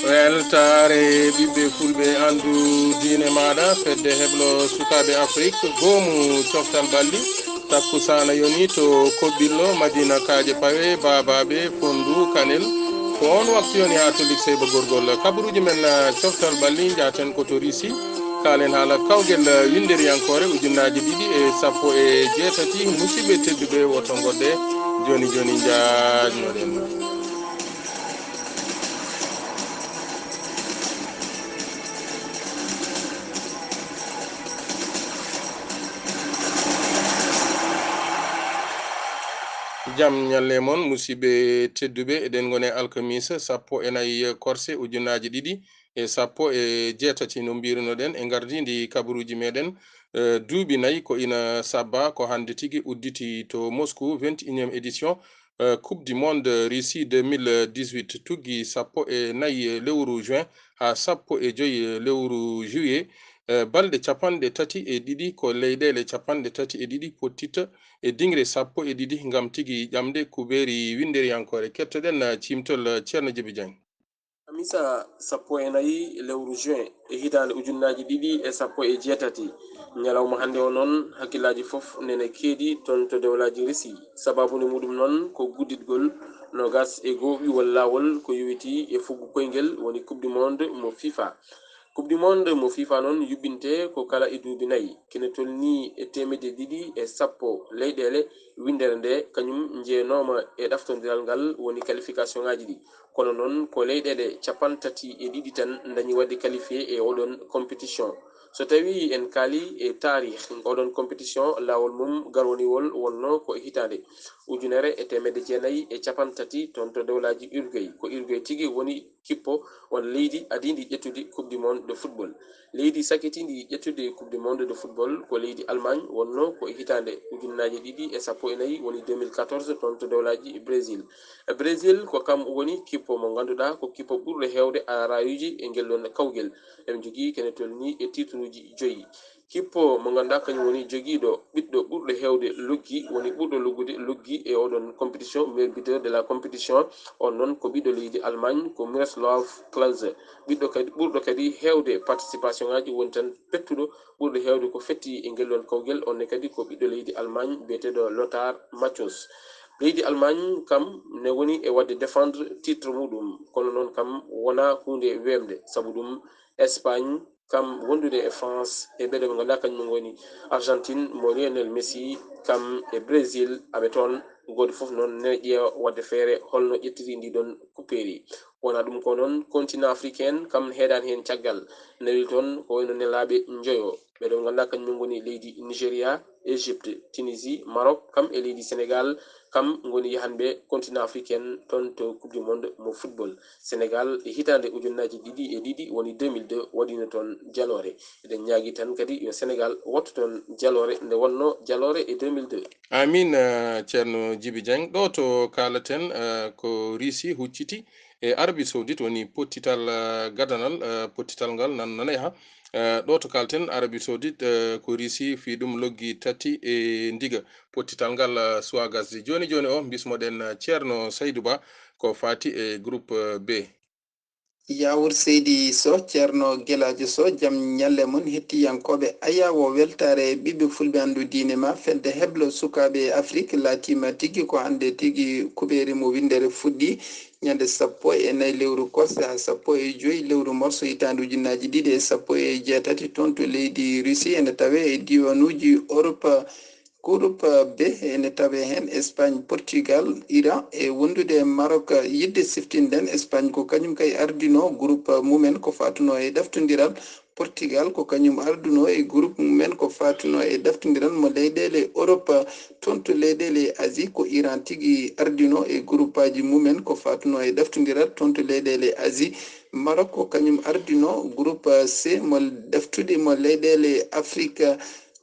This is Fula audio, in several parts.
weltare ɓiɓɓe fulɓe andu diine maɗa fedde heblo sukaɓe afrique goomu coftal balli takkusana yoni to kobbillo madina kaaje pawe babaɓe fondu kanel ko on waktu yoni ha to lig seyba gorgol kabaruji men coftal balli jaten koto risi kalen haala kawgel winderiyankore ujunnaji 217 musidɓe tedduɓe woto godde joni joni jajnoɗen. jam nyalle mon musidɓe tedduɓe eɗen gone alkamisa 14 korse ujunnaji 217 no mbirunoɗen e gardidi kabaruji meɗen duuɓi nayyi ko ina sabba ko hande tigui udditi to Moscou 21e édition coupe du monde Russie 2018 tuggi 14 lewru juin ha 15 lewru juillet balɗe 32 ko leyɗele 32 pottitta e dingre 12 ngam tigi ƴamde kuɓeeri winderiyankore kettoɗen cimtol ceerno Djiby Dieng. Amisa 14 lewru juin e hitande ujunnaji 2018 ñalawma hande o noon hakkillaji fof nene keedi toon to dewlaji Russie sababuni muɗum noon ko gudditgol nogas e goo ɓiwol lawol ko yowiti e fuggu koyngel woni coupe du monde mo FIFA. Coupe du monde mo FIFA noon yuɓɓinte ko kala e duuɓi nayyi kene tolni e 210 leyɗele windere nde kañum jeenoma e ɗaftodiral ngal woni qualification ngaji ɗi kono noon ko leyɗele 32 tan dañi wadde qualifié e oɗon compétition so tawi en kaali e tarih oɗon compétition lawol mum garwoniwol wonno ko hitande 1930 toon to dewlaji Uruguay ko Uruguay tigui woni kippo won leydi adindi ƴettude coupe du monde de football. Leydi sakitindi ƴettude coupe du monde de football ko leydi Allemagne wonno ko hitande ujunnaji 2014 woni 2014 toon to dewlaji Brésil. Brésil ko kam woni kippo mo ganduɗa ko kippo ɓurɗo hewde arayuji e ngel ɗon kawgel eɓe jogui kene tolni e titre uji 5 kippo mo ganduɗa kañum woni joguiɗo ɓiɗɗo ɓurɗo hewde loggi woni ɓurɗo loggude loggi e oɗon compétition meilleur buteur de la compétition on noon ko ɓiɗɗo leydi Allemagne ko Miroslav Klose ɓiɗɗo kadi ɓurɗo kadi hewde participation ngaji woni tan pettuɗo ɓurɗo hewde ko fetti e ngel ɗon kawgel onne kadi ko ɓiɗɗo leydi Allemagne biyeteɗo Lothar Matthäus. Leydi Allemagne kam ne woni e wadde défendre titre muɗum kono noon kam wona hunde wemde saabu ɗum Espagne kam wondude e France e ɓeɗo ɓe ganduɗa kañum woni Argentine mo Lionel Messi kam e Brésil aɓe toon goto foof noon ne ƴeewa wadde feere holno ƴettiri ndi ɗon kupperi wona ɗum ko noon continent africaine kam heeɗani hen caggal neli toon ko wayno nelaɓe joyo ɓeɗo ɓe ganduɗa kañum woni leydi Nigéria, Égypte, Tunisie, Maroc kam e leydi Sénégal kam goni yahanɓe continent africaine toon to coupe du monde mo football. Sénégal e hitande ujunnaji 2 woni 2002 waɗino toon jalore eɗen ñaagui tan kadi yo Sénégal wattu toon jalore nde wonno jalore e 2002. Amin ceerno Djiby Dieng ɗo to kalaten ko Russie hucciti e Arabie Saoudite woni pottital gadanal pottital ngal nan yaha ɗo to kalten Arabie Saoudite ko Russie fi ɗum loggi tati e ndiga pottital ngal suwa gasde joni joni o bismoɗen ceerno Saydou Ba ko fati e groupe B. Yawur Seydi So ceerno Gueladio So jam ñalle mon hettiyankoɓe ayawo weltare ɓiɓɓe fulɓe andu diine ma fedde heblo sukaɓe Afrique latima tigui ko hande tigui kuɓeri mo windere fuɗɗi ñande 14 lewru korse ha 15 lewru morso hitande ujunnaji 2018 toon to leydi Russie ene tawe e diwanuji Europe groupe B ene tawe hen Espagne, Portugal, Iran e wondude Maroc yidde siftinden Espagne ko kañum kay ardino groupe mumen ko fatuno e daftodiral Portugal ko kañum arduno e groupe mumen ko fatuno e daftodiral mo leyɗele Europe toon to leyɗele Asie ko Iran tigui ardino e groupe aji mumen ko fatuno e daftodiral toon to leyɗele Asie Maroc ko kañum ardino groupe C mo daftude mo leyɗele Afrique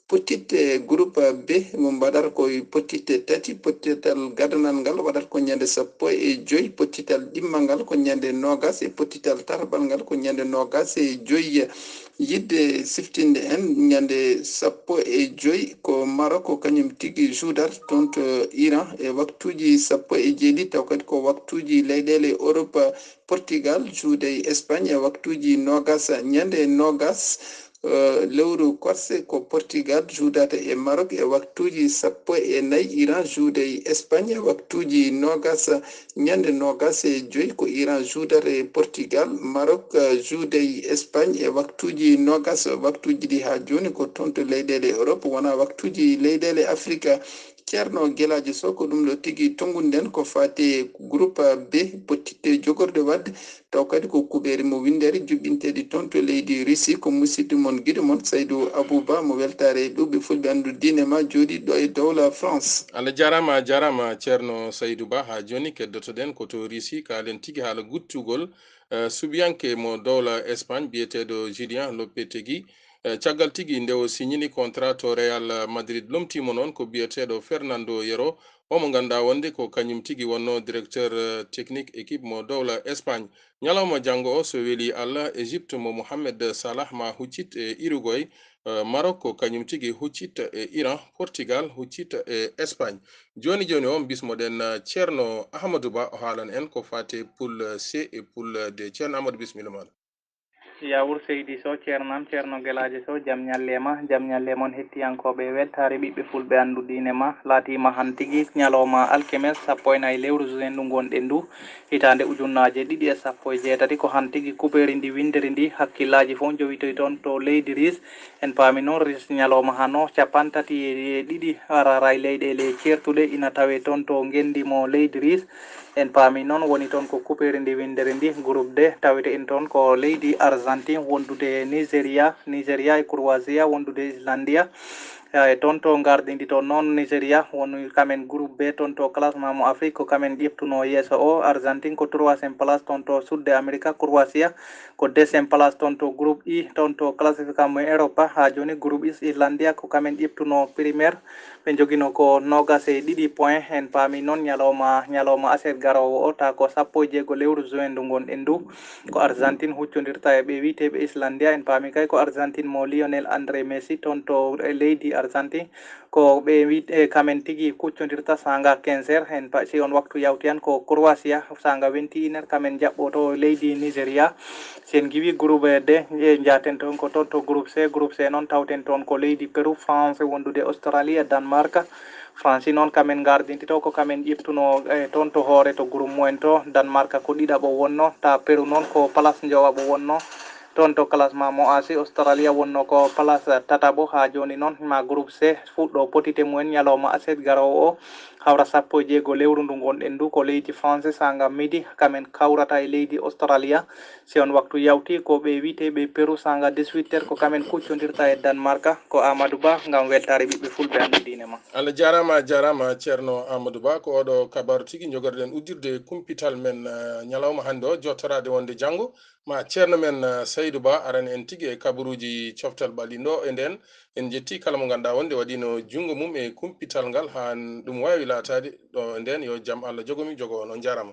pottitte groupe B mo mbaɗata koye pottitte tati pottital gadanal ngal waɗata ko ñande 15 pottital ɗimmal ngal ko ñande nogas e pottital tataɓal ngal ko ñande nogas e joyyi yidde siftinde en ñande 15 ko Maroc kañum tigui joudar toon to Iran e waktuji 17 taw kadi ko waktuji leyɗele Europe Portugal juude Espagne e waktuji nogas ñande nogas lewru korse ko Portugal juudata e Maroc e waktuji 14 Iran juude e Espagne e waktuji nogas ñande nogas e joyi ko Iran juudata e Portugal Maroc juude e Espagne e waktuji nogas waktuji ɗi ha joni ko toon to leyɗele Europe wona waktuji leyɗele Afrique ceerno Guelaji Sow ko ɗum ɗo tigui tongunden ko fati groupe B pottitte jogorde wadde taw kadi ko kuɓeri mo windere juɓɓinteɗi toon to leydi Russie ko musidɗo mon guiɗo moon Saydou Abouba mo weltare ɗuɓɓe fulɓe andu diine ma jooɗiɗo e dowla France. Allah jarama ceerno Saydou Ba ha joni keddotoɗen koto Russie kalen tigui haala guttugol subiyanke mo dowla Espagne biyeteɗo Julien Lopetegui caggal tigui nde o signini contrat to Real Madrid lomtimo noon ko biyeteɗo Fernando Hierro omo ganduɗa wonde ko kañum tigui wonno directeur technique équipe mo dowla Espagne ñalawma janggo o so weeli Allah Égypte mo Mohamed Salah ma huccit e Uruguay Maroc ko kañum tigui huccit e Iran Portugal huccit e Espagne joni on bismoɗen ceerno Ahmadou Ba o haalan en ko fate poule C e poule D ceerno Amadou bisimilla maɗa. yawur seydi Sow ceernam ceerno Guelaji Sow jaam ñalle moon hettiyankoɓe weltare ɓiɓɓe fulɓe anduɗine ma laatima han tigui ñalawma alkemes 14 lewru juin ndu gonɗen ndu hitande ujunnaje 2017 ko han tigui kuɓeri ndi winderi ndi hakkillaji fof jowitoy toon to leydi Ris en paami noon Ris ñalawma hano 32 araray leyɗele certuɗe ina tawe toon to gendimo leydi Ris en paami noon woni toon ko kuɓeri ndi winderi ndi groupe D tawete en toon ko leydi Argentine wondude Nigéria e Croatia wondude Islandia e toon to garɗidi toon noon Nigéria woni kamen groupe B toon to classement mo Afrique ko kamen ƴeftuno yeeso o Argentine ko 3e place toon to sudde America Croatia ko 2e place toon to groupe I toon to classification mo Europe ha joni groupe Islandia ko kamen ƴeftuno primaire ɓe joguino ko 22 point en paami noon ñalawma aset garowo o ta ko 16 lewru juin ndu gonɗen ndu ko Argentine huccodirta e ɓe witeɓe Islandia en paami kay ko Argentine mo Lionel André Messi toon to leydi Argentine ko ɓe wite kamen tigui kuccodirta sanga 15 heures en si on waktu yawti han ko Croatia sanga 21 heures kamen jaɓɓo to leydi Nigéria sen giwi groupe D jaten toon ko toon to groupe C noon tawten toon ko leydi Pérou France wondude Australie Danemark France noon kamen gardinti to ko kamen ƴeftuno toon to hoore to groupe mumen to Danemark ko ɗiɗaɓo wonno ta Pérou noon ko place jowaɓo wonno toon to classement mo Asie Australia wonno ko place tataɓo ha joni noon ma groupe C fuɗɗo potité mumen ñalawma aset garowo o hawra 16 lewru ndu gonɗen ndu ko leydi France sanga midi kamen kawrata e leydi Australia si on waktu yawti ko ɓe witeɓe Pérou sanga 18 heures ko kamen kuccodirta e Danemark ko Amadou Ba gam weltare ɓiɓɓe fulɓe anndudine ma. Allah jarama ceerno Amadou Ba ko oɗo kabaru tigui jogorɗen uddirde kumpital men ñalawma hande o jottorade wonde janggo ma ceerno men Saydou Ba arani en tigui e kabaruji coftal ɓaɗiɗo e nden en jetti kala mo ganduɗa wonde waɗino jungo mum e kumpital ngal ha ɗum wawi latade ɗo nden yo jaam Allah jogomi jogo on jarama.